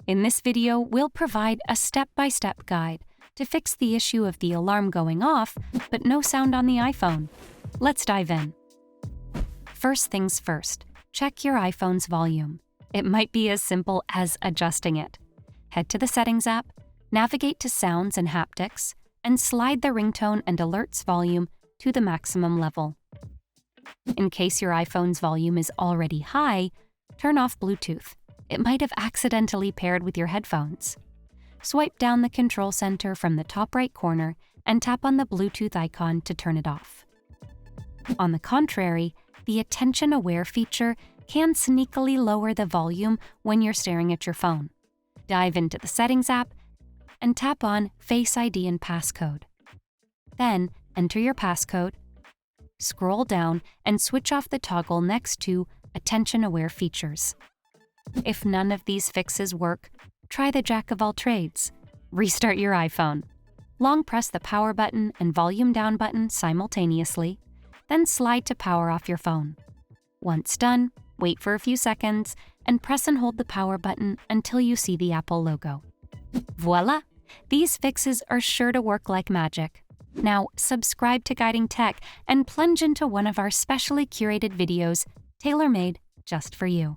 In this video, we'll provide a step-by-step guide to fix the issue of the alarm going off, but no sound on the iPhone. Let's dive in. First things first, check your iPhone's volume. It might be as simple as adjusting it. Head to the Settings app, navigate to Sounds and Haptics, and slide the ringtone and alerts volume to the maximum level. In case your iPhone's volume is already high, turn off Bluetooth. It might have accidentally paired with your headphones. Swipe down the control center from the top right corner and tap on the Bluetooth icon to turn it off. On the contrary, the Attention Aware feature can sneakily lower the volume when you're staring at your phone. Dive into the Settings app and tap on Face ID and Passcode. Then, enter your passcode, scroll down, and switch off the toggle next to Attention Aware features. If none of these fixes work, try the Jack of all trades. Restart your iPhone. Long press the power button and volume down button simultaneously, then slide to power off your phone. Once done, wait for a few seconds and press and hold the power button until you see the Apple logo. Voila! These fixes are sure to work like magic. Now, subscribe to Guiding Tech and plunge into one of our specially curated videos tailor-made just for you.